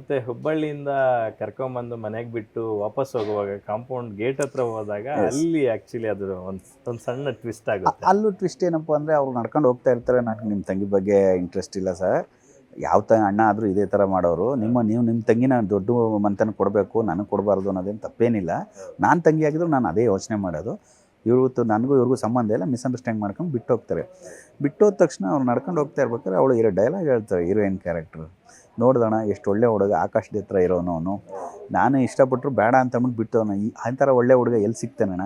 ಮತ್ತೆ ಹುಬ್ಬಳ್ಳಿಯಿಂದ ಕರ್ಕೊಂಬಂದು ಮನೆಗೆ ಬಿಟ್ಟು ವಾಪಸ್ ಹೋಗುವಾಗ ಕಾಂಪೌಂಡ್ ಗೇಟ್ ಹತ್ರ ಹೋದಾಗ ಅಲ್ಲಿ ಆಕ್ಚುಲಿ ಅದು ಒಂದು ಸಣ್ಣ ಟ್ವಿಸ್ಟ್ ಆಗುತ್ತೆ. ಅಲ್ಲೂ ಟ್ವಿಸ್ಟ್ ಏನಪ್ಪ ಅಂದರೆ ಅವ್ರು ನಡ್ಕೊಂಡು ಹೋಗ್ತಾ ಇರ್ತಾರೆ. ನನಗೆ ನಿಮ್ಮ ತಂಗಿ ಬಗ್ಗೆ ಇಂಟ್ರೆಸ್ಟ್ ಇಲ್ಲ ಸರ್, ಯಾವ ಅಣ್ಣ ಆದರೂ ಇದೇ ಥರ ಮಾಡೋರು, ನೀವು ನಿಮ್ಮ ತಂಗಿನ ದೊಡ್ಡ ಮಂತನ ಕೊಡಬೇಕು, ನನಗೆ ಕೊಡಬಾರ್ದು ಅನ್ನೋದೇನು ತಪ್ಪೇನಿಲ್ಲ. ನಾನು ತಂಗಿ ಆಗಿದ್ರು ನಾನು ಅದೇ ಯೋಚನೆ ಮಾಡೋದು. ಇವತ್ತು ನನಗೂ ಇವ್ರಿಗೂ ಸಂಬಂಧ ಇಲ್ಲ, ಮಿಸ್ಅಂಡರ್ಸ್ಟ್ಯಾಂಡ್ ಮಾಡ್ಕೊಂಡು ಬಿಟ್ಟು ಹೋಗ್ತಾರೆ. ಬಿಟ್ಟೋದ ತಕ್ಷಣ ಅವ್ರು ನಡ್ಕೊಂಡು ಹೋಗ್ತಾ ಇರ್ಬೇಕಾದ್ರೆ ಅವಳು ಇರೋ ಡೈಲಾಗ್ ಹೇಳ್ತಾರೆ, ಹೀರೋಯಿನ್ ಕ್ಯಾರೆಕ್ಟ್ರು, ನೋಡ್ದಣ ಎಷ್ಟು ಒಳ್ಳೆ ಹುಡುಗ, ಆಕಾಶದ ಹತ್ರ ಇರೋನು ಅವನು, ನಾನು ಇಷ್ಟಪಟ್ಟರು ಬೇಡ ಅಂತ ಅಂದ್ಬಿಟ್ಟು ಬಿಟ್ಟವನು, ಅಂಥರ ಒಳ್ಳೆ ಹುಡುಗ ಎಲ್ಲಿ ಸಿಗ್ತಾನಣ್ಣ.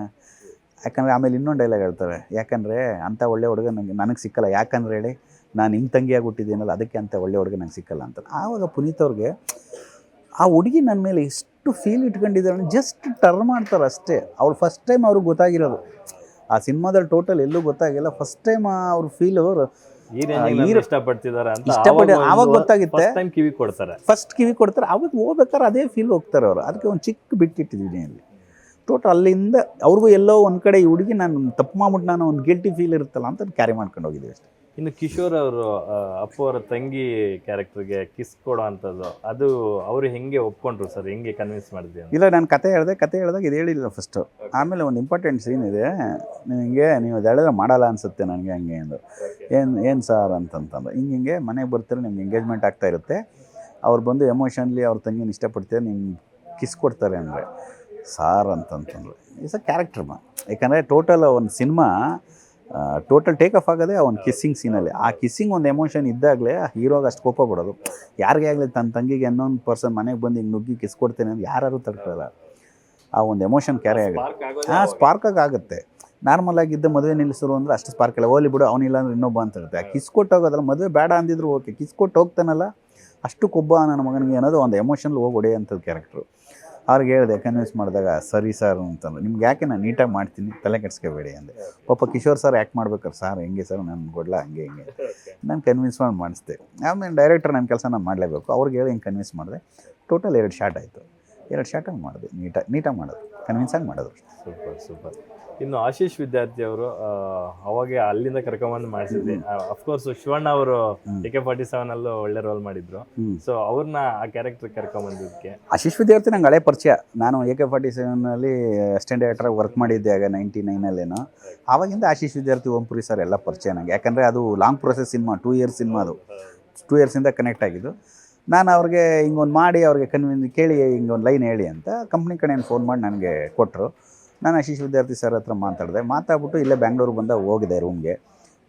ಯಾಕಂದರೆ ಆಮೇಲೆ ಇನ್ನೊಂದು ಡೈಲಾಗ್ ಹೇಳ್ತಾರೆ, ಯಾಕಂದರೆ ಅಂಥ ಒಳ್ಳೆ ಹುಡುಗ ನನಗೆ ಸಿಕ್ಕಲ್ಲ, ಯಾಕಂದ್ರೆ ಹೇಳಿ ನಾನು ನಿಮ್ಮ ತಂಗಿಯಾಗಿ ಹುಟ್ಟಿದ್ದೀನಲ್ಲ, ಅದಕ್ಕೆ ಅಂಥ ಒಳ್ಳೆ ಹುಡುಗ ನಂಗೆ ಸಿಕ್ಕಲ್ಲ ಅಂತ. ಆವಾಗ ಪುನೀತ್ ಅವ್ರಿಗೆ ಆ ಹುಡುಗಿ ನನ್ನ ಮೇಲೆ ಎಷ್ಟು ಫೀಲ್ ಇಟ್ಕೊಂಡಿದ್ದಾರೆ, ಜಸ್ಟ್ ಟರ್ನ್ ಮಾಡ್ತಾರೆ ಅಷ್ಟೇ. ಅವ್ರು ಫಸ್ಟ್ ಟೈಮ್ ಅವ್ರಿಗೆ ಗೊತ್ತಾಗಿರೋದು ಆ ಸಿನಿಮಾದಲ್ಲಿ, ಟೋಟಲ್ ಎಲ್ಲೂ ಗೊತ್ತಾಗಿಲ್ಲ. ಫಸ್ಟ್ ಟೈಮ್ ಅವ್ರ ಫೀಲ್ ಅವರು ಇಷ್ಟಪಡ್ತಿದ್ದಾರೆ ಅಂತ ಆವಾಗ ಗೊತ್ತಾಗುತ್ತೆ. ಫಸ್ಟ್ ಕಿವಿ ಕೊಡ್ತಾರೆ, ಅವಾಗ ಹೋಗ್ಬೇಕಾದ್ರೆ ಅದೇ ಫೀಲ್ ಹೋಗ್ತಾರೆ ಅವರು. ಅದಕ್ಕೆ ಒಂದು ಚಿಕ್ಕ ಬಿಟ್ಟಿಟ್ಟಿದ್ದೀನಿ ಅಲ್ಲಿ. ಟೋಟಲ್ ಅಲ್ಲಿಂದ ಅವ್ರಿಗೂ ಎಲ್ಲೋ ಒಂದು ಕಡೆ ಈ ಹುಡುಗಿ ನಾನು ತಪ್ಪು ಮಾಡ್ಬಿಟ್ಟು ನಾನು ಒಂದು ಗಿಲ್ಟಿ ಫೀಲ್ ಇರುತ್ತಲ್ಲ ಅಂತ ಕ್ಯಾರಿ ಮಾಡ್ಕೊಂಡು ಹೋಗಿದ್ದೀವಿ ಅಷ್ಟೇ. ಇನ್ನು ಕಿಶೋರ್ ಅವರು ಅಪ್ಪು ಅವರ ತಂಗಿ ಕ್ಯಾರೆಕ್ಟರ್ಗೆ ಕಿಸ್ ಕೊಡೋ ಅಂಥದ್ದು, ಅದು ಅವರು ಹೆಂಗೆ ಒಪ್ಕೊಂಡ್ರು ಸರ್, ಹೆಂಗೆ ಕನ್ವಿನ್ಸ್ ಮಾಡಿದ್ವಿ? ಇಲ್ಲ, ನಾನು ಕತೆ ಹೇಳಿದಾಗ ಇದು ಹೇಳಿಲ್ಲ ಫಸ್ಟು. ಆಮೇಲೆ ಒಂದು ಇಂಪಾರ್ಟೆಂಟ್ ಸೀನ್ ಇದೆ, ನೀವು ಅದು ಹೇಳಿದ್ರೆ ಮಾಡಲ್ಲ ಅನಿಸುತ್ತೆ ನನಗೆ ಹಂಗೆ ಅಂದರು. ಏನು ಸಾರ್ ಅಂತಂತಂದು ಹಿಂಗೆ ಮನೆಗೆ ಬರ್ತಾರೆ, ನಿಮ್ಗೆ ಎಂಗೇಜ್ಮೆಂಟ್ ಆಗ್ತಾ ಇರುತ್ತೆ, ಅವ್ರು ಬಂದು ಎಮೋಷನ್ಲಿ ಅವ್ರ ತಂಗಿನ ಇಷ್ಟಪಡ್ತಾರೆ, ನಿಮ್ಗೆ ಕಿಸ್ ಕೊಡ್ತಾರೆ ಅಂದರೆ ಸಾರ್ ಅಂತಂತಂದ್ರು. ಇಟ್ಸ್ ಅ ಕ್ಯಾರೆಕ್ಟರ್ ಯಾಕಂದರೆ ಟೋಟಲ್ ಒಂದು ಸಿನಿಮಾ ಟೋಟಲ್ ಟೇಕ್ ಆಫ್ ಆಗೋದೇ ಒಂದು ಕಿಸ್ಸಿಂಗ್ ಸೀನಲ್ಲಿ. ಆ ಕಿಸ್ಸಿಂಗ್ ಒಂದು ಎಮೋಷನ್ ಇದ್ದಾಗಲೇ ಹೀರೋಗೆ ಅಷ್ಟು ಕೋಪ ಬಿಡೋದು. ಯಾರಿಗೇ ಆಗಲಿ ತನ್ನ ತಂಗಿಗೆ ಇನ್ನೊಂದು ಪರ್ಸನ್ ಮನೆಗೆ ಬಂದು ಹಿಂಗೆ ನುಗ್ಗಿ ಕಿಸ್ ಕೊಡ್ತೇನೆ ಅಂತ ಯಾರು ತಡ್ಕೊಳ್ಳಲ್ಲ. ಆ ಒಂದು ಎಮೋಷನ್ ಕ್ಯಾರಿ ಆಗುತ್ತೆ, ಸ್ಪಾರ್ಕಾಗಿ ಆಗುತ್ತೆ. ನಾರ್ಮಲಾಗಿದ್ದ ಮದುವೆ ನಿಲ್ಲಿಸರು ಅಂದರೆ ಅಷ್ಟು ಸ್ಪಾರ್ಕ್ ಇಲ್ಲ, ಹೋಲಿ ಬಿಡು ಅವನಿಲ್ಲ ಅಂದ್ರೆ ಇನ್ನೊಬ್ಬ ಅಂತ ಇರುತ್ತೆ. ಆ ಕಿಸ್ ಕೊಟ್ಟು ಹೋಗೋದಲ್ಲ, ಮದುವೆ ಬೇಡ ಅಂದಿದ್ರು ಓಕೆ, ಕಿಸ್ ಕೊಟ್ಟು ಹೋಗ್ತಾನಲ್ಲ ಅಷ್ಟು ಕೊಬ್ಬ ನನ್ನ ಮಗನಿಗೆ ಅನ್ನೋದು ಒಂದು ಎಮೋಷನ್ಲಿ ಹೋಗಿ ಹೊಡೆಯೋಂಥದ್ದು ಕ್ಯಾರೆಕ್ಟ್ರು. ಅವ್ರಿಗೆ ಹೇಳಿದೆ ಕನ್ವಿನ್ಸ್ ಮಾಡಿದಾಗ, ಸರಿ ಸರ್ ಅಂತಂದ್ರೆ, ನಿಮ್ಗೆ ಯಾಕೆ ನಾನು ನೀಟಾಗಿ ಮಾಡ್ತೀನಿ, ತಲೆ ಕೆಡಿಸ್ಕೋಬೇಡಿ ಅಂದೆ. ಪಾಪ ಕಿಶೋರ್ ಸರ್ ಯಾಕೆ ಮಾಡ್ಬೇಕಾರೆ, ಸರ್ ಹೆಂಗೆ ಸರ್ ನಾನು ಕೊಡಲ ಹಂಗೆ ನಾನು ಕನ್ವಿನ್ಸ್ ಮಾಡಿಸ್ದೆ. ಆಮೇಲೆ ಡೈರೆಕ್ಟರ್ ನನ್ನ ಕೆಲಸ ನಾನು ಮಾಡಲೇಬೇಕು, ಅವ್ರಿಗೆ ಹೇಳಿ ಹಿಂಗೆ ಕನ್ವಿನ್ಸ್ ಮಾಡಿದೆ. ಟೋಟಲ್ 2 ಶಾಟ್ ಆಯಿತು, 2 ಶಾಟಲ್ಲಿ ಮಾಡಿದೆ, ನೀಟಾಗಿ ಮಾಡೋದು, ಕನ್ವಿನ್ಸಾಗಿ ಮಾಡೋದು. ಸೂಪರ್. ಇನ್ನು ಆಶೀಶ್ ವಿದ್ಯಾರ್ಥಿ ಅವರು ಅವಾಗೆ ಅಲ್ಲಿಂದ ಕರ್ಕೊಂಬಂದು ಮಾಡಿಸಿದ್ವಿ. ಅಫ್ಕೋರ್ಸ್ ಶಿವಣ್ಣ ಅವರು AK-47 ಅಲ್ಲೂ ಒಳ್ಳೆ ರೋಲ್ ಮಾಡಿದ್ರು. ಸೊ ಅವ್ರನ್ನ ಆ ಕ್ಯಾರೆಕ್ಟರ್ ಕರ್ಕೊಂಬಂದಿದ್ದಕ್ಕೆ ಆಶೀಶ್ ವಿದ್ಯಾರ್ಥಿ ನಂಗೆ ಹಳೆ ಪರಿಚಯ. ನಾನು AK-47 ಅಸಿಸ್ಟೆಂಟ್ ಡೈರೆಕ್ಟರ್ ವರ್ಕ್ ಮಾಡಿದ್ದೆ ಆಗ 99 ಆವಾಗಿಂದ ಆಶೀಶ್ ವಿದ್ಯಾರ್ಥಿ, ಓಂಪುರಿ ಸರ್ ಎಲ್ಲ ಪರಿಚಯ ನನಗೆ. ಯಾಕಂದರೆ ಅದು long process cinema, 2 years cinema, ಅದು 2 ಇಯರ್ಸಿಂದ ಕನೆಕ್ಟ್ ಆಗಿದ್ದು. ನಾನು ಅವ್ರಿಗೆ ಹಿಂಗೊಂದು ಮಾಡಿ ಅವ್ರಿಗೆ ಕೇಳಿ ಹಿಂಗೊಂದು ಲೈನ್ ಹೇಳಿ ಅಂತ ಕಂಪ್ನಿ ಕಡೆಯಿಂದ ಫೋನ್ ಮಾಡಿ ನನಗೆ ಕೊಟ್ಟರು. ನಾನು ಆಶೀಶ್ ವಿದ್ಯಾರ್ಥಿ ಸರ್ ಹತ್ರ ಮಾತಾಡ್ಬಿಟ್ಟು ಇಲ್ಲೇ ಬ್ಯಾಂಗ್ಳೂರು ಹೋಗಿದೆ ರೂಮ್ಗೆ.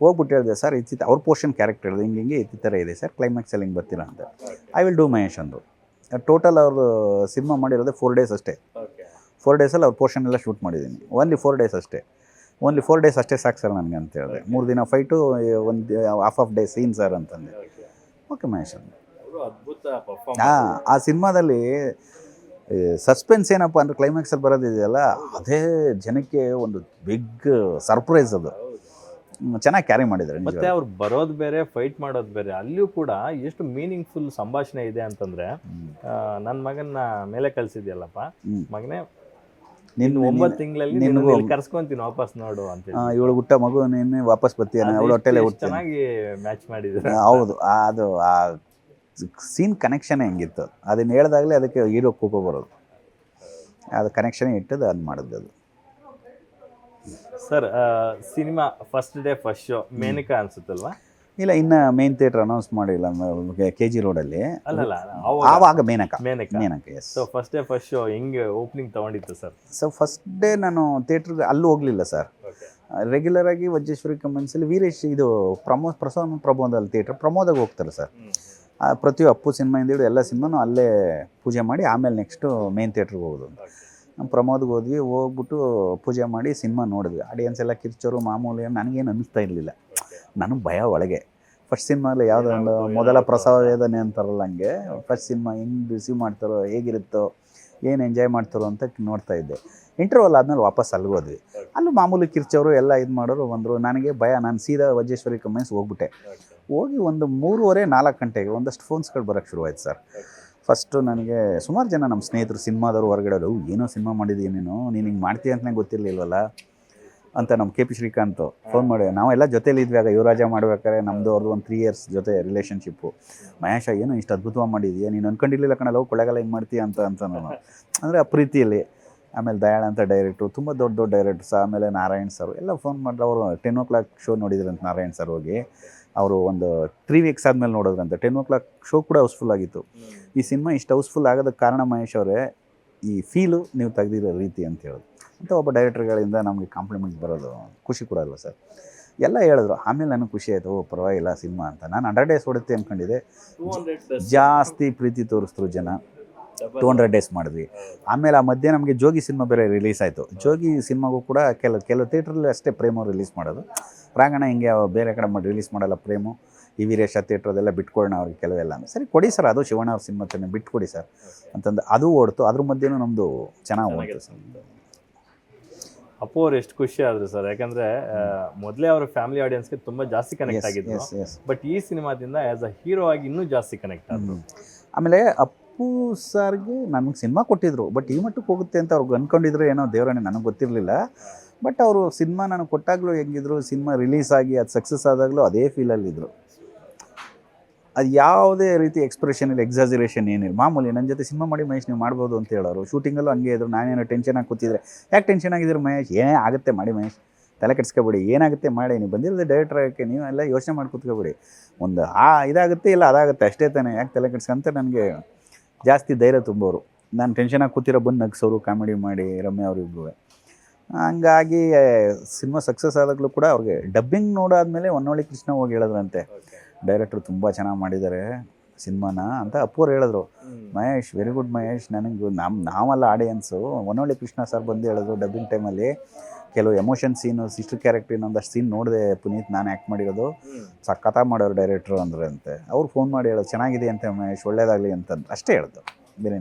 ಹೋಗ್ಬಿಟ್ಟು ಹೇಳಿದೆ, ಸರ್ ಅವ್ರ ಪೋರ್ಷನ್ ಕ್ಯಾರೆಕ್ಟರ್ ಹೇಳಿದೆ, ಹಿಂಗೆ ಈ ಥರ ಇದೆ ಸರ್, ಕ್ಲೈಮ್ಯಾಕ್ಸಲ್ಲಿ ಹಿಂಗೆ ಬರ್ತೀರಾ ಅಂತ. ಐ ವಿಲ್ ಡೂ ಮಹೇಶ್ ಅಂದರು. ಟೋಟಲ್ ಅವರು ಸಿನಿಮಾ ಮಾಡಿರೋದೇ 4 ಡೇಸ್ ಅಷ್ಟೇ. 4 ಡೇಸಲ್ಲಿ ಅವ್ರ ಪೋರ್ಷನ್ ಎಲ್ಲ ಶೂಟ್ ಮಾಡಿದ್ದೀನಿ. ಓನ್ಲಿ 4 ಡೇಸ್ ಅಷ್ಟೇ. ಓನ್ಲಿ 4 ಡೇಸ್ ಅಷ್ಟೇ ಸಾಕು ಸರ್ ನನಗೆ ಅಂತ ಹೇಳಿದೆ. 3 ದಿನ ಫೈಟು, ಒಂದು ಹಾಫ್ ಡೇ ಸೀನ್ ಸರ್ ಅಂತಂದೆ. ಓಕೆ ಮಹೇಶ್ ಅಂದರು. ಆ ಸಿನಿಮಾದಲ್ಲಿ ಸಸ್ಪೆನ್ಸ್ ಏನಪ್ಪ ಅಂದರೆ ಕ್ಲೈಮ್ಯಾಕ್ಸಲ್ಲಿ ಬರೋದಿದೆಯಲ್ಲ, ಅದೇ ಜನಕ್ಕೆ ಒಂದು ಬಿಗ್ ಸರ್ಪ್ರೈಸ್. ಅದು ಚೆನ್ನಾಗಿ ಕ್ಯಾರಿ ಮಾಡಿದ್ದಾರೆ. ಮತ್ತೆ ಅವ್ರು ಬರೋದು ಬೇರೆ, ಫೈಟ್ ಮಾಡೋದು ಬೇರೆ. ಅಲ್ಲಿಯೂ ಕೂಡ ಎಷ್ಟು ಮೀನಿಂಗ್ಫುಲ್ ಸಂಭಾಷಣೆ ಇದೆ ಅಂತಂದ್ರೆ, ನನ್ನ ಮಗನ್ನ ಮೇಲೆ ಕಳ್ಸಿದ್ಯಲ್ಲಪ್ಪ ಮಗನೇ, ನಿನ್ನ 9 ತಿಂಗಳಲ್ಲಿ ಕರ್ಸ್ಕೊಂತೀನಿ ವಾಪಸ್ ನೋಡು ಅಂತ. ಇವಳು ಹುಟ್ಟ ಮಗು ನಿನ್ನೆ ವಾಪಸ್ ಬರ್ತೀಯ, ಅವಳು ಹೊಟ್ಟೆಲೆ ಚೆನ್ನಾಗಿ ಮ್ಯಾಚ್ ಮಾಡಿದ್ರು. ಹೌದು, ಅದು ಆ ಸೀನ್ ಕನೆಕ್ಷನ್ ಹೆಂಗಿತ್ತು ಅದನ್ನು ಹೇಳಿದಾಗಲೇ ಅದಕ್ಕೆ ಹೀರೋ ಕೋಪ ಬರೋದು. ಅದು ಕನೆಕ್ಷನ್ ಇಟ್ಟದು ಅದು ಮಾಡಿದ್ದು ಅದು. Sir cinema first day first show Menaka ಅನ್ಸುತ್ತಲ್ವಾ? ಇಲ್ಲ, ಇನ್ನು ಮೇನ್ ಥಿಯೇಟರ್ ಅನೌನ್ಸ್ ಮಾಡಿಲ್ಲ. KG ರೋಡಲ್ಲಿ ಅಲ್ಲಲ್ಲ, ಆವಾಗ Menaka. Yes. So first day first show ಹೆಂಗೆ ಓಪನಿಂಗ್ ತೊಗೊಂಡಿತ್ತು ಸರ್? ಸೊ ಫಸ್ಟ್ ಡೇ ನಾನು ಥಿಯೇಟ್ರಿಗೆ ಅಲ್ಲೂ ಹೋಗಲಿಲ್ಲ ಸರ್. ರೆಗ್ಯುಲರಾಗಿ ವಜ್ರೇಶ್ವರಿ ಕಮೆನ್ಸಲ್ಲಿ ವೀರೇಶ್ ಇದು ಪ್ರಮೋದಲ್ಲಿ ಥಿಯೇಟ್ರ್ ಪ್ರಮೋದಾಗ ಹೋಗ್ತಾರೆ ಸರ್. ಪ್ರತಿ ಅಪ್ಪು ಸಿನಿಮಾಯಿಂದ ಹಿಡಿದು ಎಲ್ಲ ಸಿನಿಮಾನು ಅಲ್ಲೇ ಪೂಜೆ ಮಾಡಿ ಆಮೇಲೆ ನೆಕ್ಸ್ಟು ಮೇನ್ ಥಿಯೇಟ್ರಿಗೆ ಹೋಗೋದು. ನಮ್ಮ ಪ್ರಮೋದ್ಗೆ ಹೋಗ್ಬಿಟ್ಟು ಪೂಜೆ ಮಾಡಿ ಸಿನಿಮಾ ನೋಡಿದ್ವಿ. ಆಡಿಯನ್ಸ್ ಎಲ್ಲ ಕಿರ್ಚೋರು ಮಾಮೂಲಿ, ನನಗೇನು ಅನ್ನಿಸ್ತಾ ಇರಲಿಲ್ಲ. ನನಗೆ ಭಯ ಒಳಗೆ. ಫಸ್ಟ್ ಸಿನಿಮಾಲ್ಲಿ ಯಾವುದೋ ಒಂದು ಮೊದಲ ಪ್ರಸವ ವೇದನೆ ಅಂತಾರಲ್ಲ, ಹಂಗೆ ಫಸ್ಟ್ ಸಿನಿಮಾ ಹೆಂಗೆ ರಿಸೀವ್ ಮಾಡ್ತಾರೋ, ಹೇಗಿರುತ್ತೋ, ಏನು ಎಂಜಾಯ್ ಮಾಡ್ತಾರೋ ಅಂತ ನೋಡ್ತಾ ಇದ್ದೆ. ಇಂಟರ್ವಲ್ ಆದಮೇಲೆ ವಾಪಸ್ ಅಲ್ಲಿಗೆ ಹೋದ್ವಿ. ಅಲ್ಲೂ ಮಾಮೂಲಿ ಕಿರ್ಚೋರು ಎಲ್ಲ ಇದು ಮಾಡೋರು ಬಂದರು. ನನಗೆ ಭಯ. ನಾನು ಸೀದಾ ವಜ್ರೇಶ್ವರಿ ಕಮೆನ್ಸ್ ಹೋಗ್ಬಿಟ್ಟೆ. ಹೋಗಿ ಒಂದು 3:30-4 ಗಂಟೆಗೆ ಒಂದಷ್ಟು ಫೋನ್ಸ್ಗಳು ಬರೋಕ್ಕೆ ಶುರುವಾಯ್ತು ಸರ್. ಫಸ್ಟು ನನಗೆ ಸುಮಾರು ಜನ ನಮ್ಮ ಸ್ನೇಹಿತರು ಸಿನಿಮಾದವರು ಹೊರಗಡೆ ಏನೋ ಸಿನಿಮಾ ಮಾಡಿದ್ದೀನೇನೋ, ನೀನು ಹಿಂಗೆ ಮಾಡ್ತೀಯ ಅಂತಲೇ ಗೊತ್ತಿರಲಿಲ್ವಲ್ಲ ಅಂತ ನಮ್ಮ ಕೆ ಪಿ ಶ್ರೀಕಾಂತ್ ಫೋನ್ ಮಾಡಿ ನಾವೆಲ್ಲ ಜೊತೇಲಿ ಇದ್ವಿ ಆಗ ಯುವರಾಜ ಮಾಡ್ಬೇಕಾದ್ರೆ ನಮ್ಮದು ಅವ್ರದ್ದು ಒಂದು 3 years ಜೊತೆ ರಿಲೇಷನ್ಶಿಪ್ಪು. ಮಹೇಶ ಏನು ಇಷ್ಟು ಅದ್ಭುತವಾಗಿ ಮಾಡಿದೀಯ, ನೀನು ಅನ್ಕೊಂಡಿರ್ಲಿಲ್ಲ ಕಣ ಲವ್ ಕೊಳ್ಳೆಗಾಲ ಹಿಂಗೆ ಮಾಡ್ತೀಯ ಅಂತ ನಾನು ಅಂದರೆ ಆ ಪ್ರೀತಿಯಲ್ಲಿ. ಆಮೇಲೆ ದಯಾಳ್ ಅಂತ ಡೈರೆಕ್ಟ್ರು, ತುಂಬ ದೊಡ್ಡ ದೊಡ್ಡ ಡೈರೆಕ್ಟರ್ಸ್. ಆಮೇಲೆ ನಾರಾಯಣ್ ಸರ್ ಎಲ್ಲ ಫೋನ್ ಮಾಡಿದ್ರು. ಅವರು 10 o'clock ಶೋ ನೋಡಿದ್ರಂತ ನಾರಾಯಣ್ ಸರ್ ಹೋಗಿ. ಅವರು ಒಂದು 3 weeks ಆದಮೇಲೆ ನೋಡಿದ್ರಂತೆ. 10 o'clock ಶೋ ಕೂಡ ಹೌಸ್ಫುಲ್ ಆಗಿತ್ತು. ಈ ಸಿನಿಮಾ ಇಷ್ಟು ಹೌಸ್ಫುಲ್ ಆಗೋದಕ್ಕೆ ಕಾರಣ ಮಹೇಶ್ ಅವರೇ ಈ ಫೀಲು ನೀವು ತೆಗೆದಿರೋ ರೀತಿ ಅಂತ ಹೇಳೋದು. ಅಂತ ಒಬ್ಬ ಡೈರೆಕ್ಟರ್ಗಳಿಂದ ನಮಗೆ ಕಾಂಪ್ಲಿಮೆಂಟ್ ಬರೋದು ಖುಷಿ ಕೊಡೋಲ್ವ ಸರ್. ಎಲ್ಲ ಹೇಳಿದ್ರು. ಆಮೇಲೆ ನನಗೆ ಖುಷಿ ಆಯಿತು, ಓ ಪರವಾಗಿಲ್ಲ ಸಿನಿಮಾ ಅಂತ. ನಾನು 100 days ಓಡುತ್ತೆ ಅಂದ್ಕೊಂಡಿದ್ದೆ. ಜಾಸ್ತಿ ಪ್ರೀತಿ ತೋರಿಸಿದ್ರು ಜನ. 200 days ಮಾಡಿದ್ವಿ. ಆಮೇಲೆ ಆ ಮಧ್ಯೆ ನಮಗೆ ಜೋಗಿ ಸಿನಿಮಾ ಬೇರೆ ರಿಲೀಸ್ ಆಯಿತು. ಜೋಗಿ ಸಿನಿಮಾಗೂ ಕೂಡ ಕೆಲವು ಥಿಯೇಟ್ರಲ್ಲಿ ಅಷ್ಟೇ ಪ್ರೇಮು ರಿಲೀಸ್ ಮಾಡೋದು. ಪ್ರಾಂಗಣ ಹಿಂಗೆ ಬೇರೆ ಕಡೆ ಮಾಡಿ ರಿಲೀಸ್ ಮಾಡಲ್ಲ ಪ್ರೇಮು. ಈ ವೀರೇಶ ಥಿಯೇಟ್ರದೆಲ್ಲ ಬಿಟ್ಕೊಡೋಣ ಅವ್ರಿಗೆ ಕೆಲವೆಲ್ಲ. ಸರಿ ಕೊಡಿ ಸರ್, ಅದು ಶಿವಣ್ಣ ಅವ್ರ ಸಿನಿಮಾ ತಾನೆ, ಬಿಟ್ಕೊಡಿ ಸರ್ ಅಂತಂದು ಅದು ಓಡ್ತು. ಅದ್ರ ಮಧ್ಯೆನೂ ನಮ್ಮದು ಚೆನ್ನಾಗಿ ಓಡ್ತು ಸರ್. ಅಪ್ಪು ಅವ್ರು ಎಷ್ಟು ಖುಷಿ ಆದ್ರು ಸರ್, ಯಾಕಂದ್ರೆ ಮೊದಲೇ ಅವ್ರ ಫ್ಯಾಮಿಲಿ ಆಡಿಯನ್ಸ್ಗೆ ತುಂಬಾ ಜಾಸ್ತಿ ಕನೆಕ್ಟ್ ಆಗಿದ್ರು. ಬಟ್ ಈ ಸಿನಿಮಾದಿಂದ ಆಸ್ ಅ ಹೀರೋ ಆಗಿ ಇನ್ನೂ ಜಾಸ್ತಿ ಕನೆಕ್ಟ್ ಆದ್ರು. ಆಮೇಲೆ ಅಪ್ಪು ಸರ್ಗೆ ನನಗೆ ಸಿನಿಮಾ ಕೊಟ್ಟಿದ್ರು. ಬಟ್ ಈ ಮಟ್ಟಕ್ಕೆ ಹೋಗುತ್ತೆ ಅಂತ ಅವ್ರಿಗೆ ಅಂದ್ಕೊಂಡಿದ್ರು ಏನೋ ದೇವರನ್ನೇ, ನನಗೆ ಗೊತ್ತಿರಲಿಲ್ಲ. ಬಟ್ ಅವರು ಸಿನಿಮಾ ನನಗೆ ಕೊಟ್ಟಾಗಲೂ ಹೆಂಗಿದ್ರು, ಸಿನಿಮಾ ರಿಲೀಸ್ ಆಗಿ ಅದು ಸಕ್ಸಸ್ ಆದಾಗಲೂ ಅದೇ ಫೀಲಲ್ಲಿದ್ದರು. ಅದು ಯಾವುದೇ ರೀತಿ ಎಕ್ಸ್ಪ್ರೆಷನ್ ಇಲ್ಲ, ಎಕ್ಸಾಜರೇಷನ್ ಏನಿಲ್ಲ. ಮಾಮೂಲಿ ನನ್ನ ಜೊತೆ ಸಿನಿಮಾ ಮಾಡಿ ಮಹೇಶ್ ನೀವು ಮಾಡ್ಬೋದು ಅಂತ ಹೇಳೋರು. ಶೂಟಿಂಗಲ್ಲೂ ಹಂಗೆ ಇದ್ರು. ನಾನೇನೋ ಟೆನ್ಷನ್ ಆಗಿ ಕೂತಿದ್ರೆ, ಯಾಕೆ ಟೆನ್ಷನ್ ಆಗಿದ್ರು ಮಹೇಶ್, ಏನೇ ಆಗುತ್ತೆ ಮಾಡಿ ಮಹೇಶ್, ತಲೆ ಕೆಡಿಸ್ಕೊಬೇಡಿ, ಏನಾಗುತ್ತೆ ಮಾಡಿ, ನೀವು ಬಂದಿರೋದು ಡೈರೆಕ್ಟರ್ ಆಗೋಕ್ಕೆ, ನೀವು ಎಲ್ಲ ಯೋಚನೆ ಮಾಡಿ ಕೂತ್ಕೊಬೇಡಿ, ಒಂದು ಇದಾಗುತ್ತೆ ಇಲ್ಲ ಅದಾಗುತ್ತೆ ಅಷ್ಟೇ ತಾನೇ, ಯಾಕೆ ತಲೆ ಕೆಡಿಸ್ಕೊಂತ ನನಗೆ ಜಾಸ್ತಿ ಧೈರ್ಯ ತುಂಬೋರು. ನಾನು ಟೆನ್ಷನಾಗಿ ಕೂತಿರೋ ಬಂದು ನಗ್ಸೋರು, ಕಾಮಿಡಿ ಮಾಡಿ ರಮ್ಯ ಅವರಿಬ್ಬರು. ಹಂಗಾಗಿ ಸಿನಿಮಾ ಸಕ್ಸಸ್ ಆದಾಗಲೂ ಕೂಡ ಅವ್ರಿಗೆ ಡಬ್ಬಿಂಗ್ ನೋಡಾದ್ಮೇಲೆ ಹೊನ್ನೊಳ್ಳಿ ಕೃಷ್ಣ ಹೋಗಿ ಹೇಳಿದ್ರಂತೆ, ಡೈರೆಕ್ಟ್ರು ತುಂಬ ಚೆನ್ನಾಗಿ ಮಾಡಿದ್ದಾರೆ ಸಿನಿಮಾನ ಅಂತ ಅಪ್ಪೋರು ಹೇಳಿದ್ರು. ಮಹೇಶ್ ವೆರಿ ಗುಡ್ ಮಹೇಶ್, ನನಗೆ ನಾವೆಲ್ಲ ಆಡಿಯನ್ಸು. ಹೊನ್ನೊಳ್ಳಿ ಕೃಷ್ಣ ಸರ್ ಬಂದು ಹೇಳಿದ್ರು ಡಬ್ಬಿಂಗ್ ಟೈಮಲ್ಲಿ ಕೆಲವು ಎಮೋಷನ್ ಸೀನು, ಸಿಸ್ಟರ್ ಕ್ಯಾರೆಕ್ಟ್ರ್ ಇನ್ನೊಂದಷ್ಟು ಸೀನ್ ನೋಡಿದೆ ಪುನೀತ್, ನಾನು ಆ್ಯಕ್ಟ್ ಮಾಡಿರೋದು ಸಖತ್ತಾಗಿ ಮಾಡೋರು ಡೈರೆಕ್ಟ್ರು ಅಂದ್ರೆ ಅಂತೆ. ಅವ್ರು ಫೋನ್ ಮಾಡಿ ಹೇಳೋದು ಚೆನ್ನಾಗಿದೆ ಅಂತ ಮಹೇಶ್, ಒಳ್ಳೇದಾಗಲಿ ಅಂತಂದು ಅಷ್ಟೇ ಹೇಳ್ದು, ಬೇರೆ